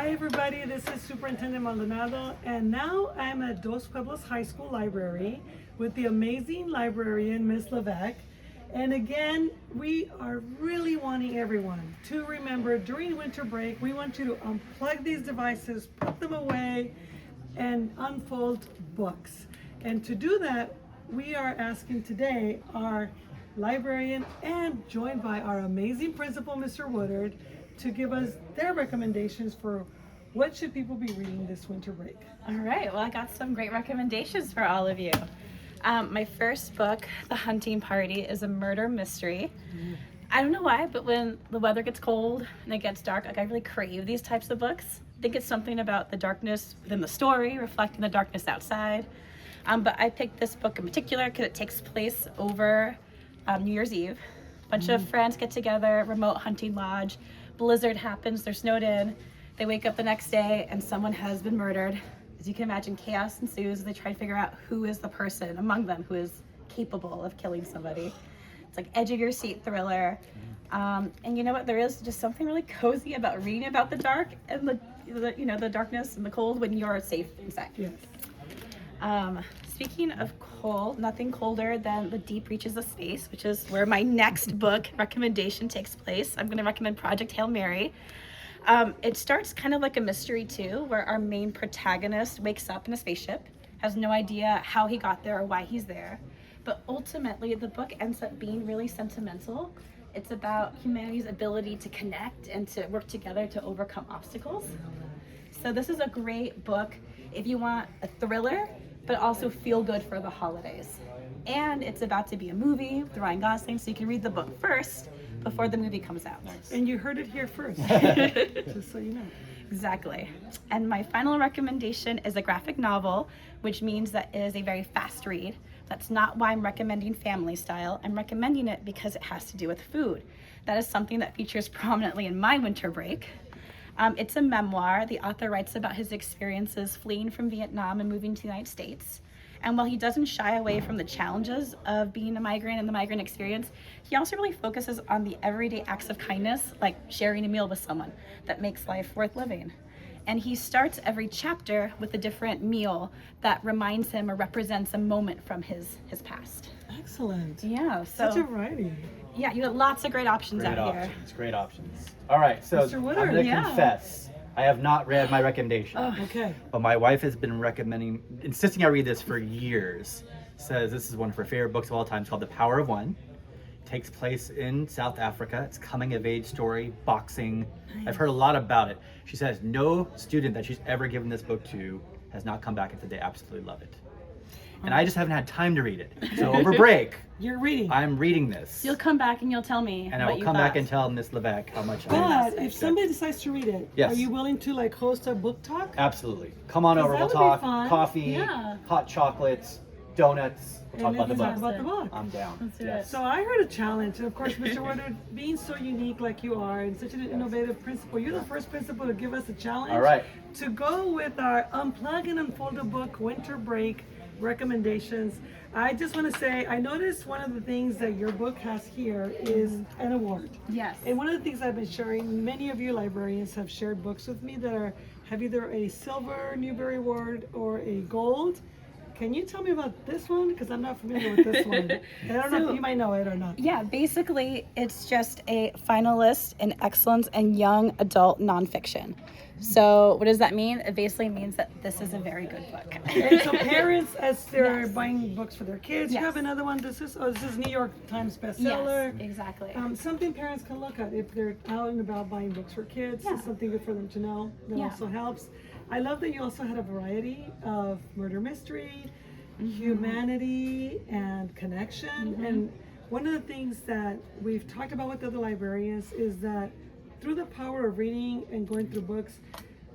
Hi everybody, this is Superintendent Maldonado, and now I'm at Dos Pueblos High School Library with the amazing librarian, Miss Levesque. And again, we are really wanting everyone to remember during winter break, we want you to unplug these devices, put them away, and unfold books. And to do that, we are asking today our librarian and joined by our amazing principal, Mr. Woodard, to give us their recommendations for what should people be reading this winter break. All right, well, I got some great recommendations for all of you. My first book, The Hunting Party, is a murder mystery. I don't know why, but when the weather gets cold and it gets dark, I really crave these types of books. I think it's something about the darkness within the story, reflecting the darkness outside. But I picked this book in particular because it takes place over New Year's Eve. A bunch of friends get together, remote hunting lodge, blizzard happens, they're snowed in, they wake up the next day and someone has been murdered. As you can imagine, chaos ensues as they try to figure out who is the person among them who is capable of killing somebody. It's like edge of your seat thriller. And you know what, there is just something really cozy about reading about the dark and the darkness and the cold when you're safe inside. Yes. Speaking of cold, nothing colder than the deep reaches of space, which is where my next book recommendation takes place. I'm going to recommend Project Hail Mary. It starts kind of like a mystery too, where our main protagonist wakes up in a spaceship, has no idea how he got there or why he's there. But ultimately, the book ends up being really sentimental. It's about humanity's ability to connect and to work together to overcome obstacles. So this is a great book if you want a thriller, but also feel good for the holidays. And it's about to be a movie with Ryan Gosling, so you can read the book first before the movie comes out. And you heard it here first, just so you know. Exactly. And my final recommendation is a graphic novel, which means that it is a very fast read. That's not why I'm recommending family style. I'm recommending it because it has to do with food. That is something that features prominently in my winter break. It's a memoir. The author writes about his experiences fleeing from Vietnam and moving to the United States. And while he doesn't shy away from the challenges of being a migrant and the migrant experience, he also really focuses on the everyday acts of kindness, like sharing a meal with someone, that makes life worth living. And he starts every chapter with a different meal that reminds him or represents a moment from his past. Excellent. Yeah, so Such a variety. yeah, you got lots of great options Great out here. options, great options. All right, so Mr. I'm Woodard, going to yeah. confess, I have not read my recommendation. Okay. But my wife has been insisting I read this for years. Says this is one of her favorite books of all time. It's called The Power of One. Takes place in South Africa. It's coming of age story, boxing. I've heard a lot about it. She says no student that she's ever given this book to has not come back and said they absolutely love it. And I just haven't had time to read it. So over break, You're reading. I'm reading this. You'll come back and you'll tell me And I what will you come back thought. and tell Miss Levesque how much I But if accept. somebody decides to read it, Yes. are you willing to like host a book talk? Absolutely. Come on 'Cause over, that we'll would be talk. fun. Coffee, Yeah. hot chocolates, donuts. We'll talk And about the then talk book. about the book. I'm down. Let's do Yes. it. So I heard a challenge, and of course, Mr. Woodard, being so unique like you are and such an innovative principal, you're the first principal to give us a challenge. All right. To go with our Unplug and Unfold a Book winter break recommendations. I just want to say, I noticed one of the things that your book has here is an award. Yes. And one of the things I've been sharing, many of you librarians have shared books with me that have either a silver Newbery Award or a gold. Can you tell me about this one? Because I'm not familiar with this one. And I don't know if you might know it or not. Yeah, basically, it's just a finalist in excellence in young adult nonfiction. So, what does that mean? It basically means that this is a very good book. And so parents, as they're Yes. buying books for their kids, you Yes. have another one. This is New York Times bestseller. Yes, exactly. Something parents can look at if they're out and about buying books for kids. Yeah. It's something good for them to know. That Yeah. also helps. I love that you also had a variety of murder mystery, humanity, and connection. And one of the things that we've talked about with other librarians is that through the power of reading and going through books,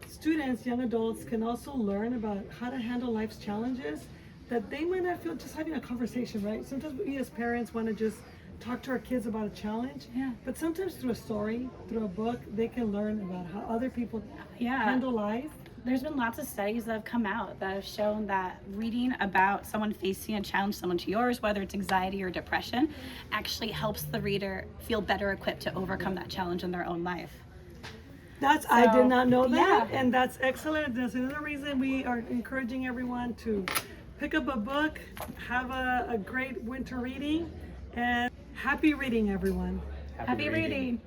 students, young adults can also learn about how to handle life's challenges that they might not feel just having a conversation, right? Sometimes we as parents want to just talk to our kids about a challenge, Yeah. but sometimes through a story, through a book, they can learn about how other people Yeah. handle life. There's been lots of studies that have come out that have shown that reading about someone facing a challenge similar to yours, whether it's anxiety or depression, actually helps the reader feel better equipped to overcome that challenge in their own life. I did So, not know that, yeah. and that's excellent. That's another reason we are encouraging everyone to pick up a book, have a great winter reading, and happy reading, everyone. Happy reading.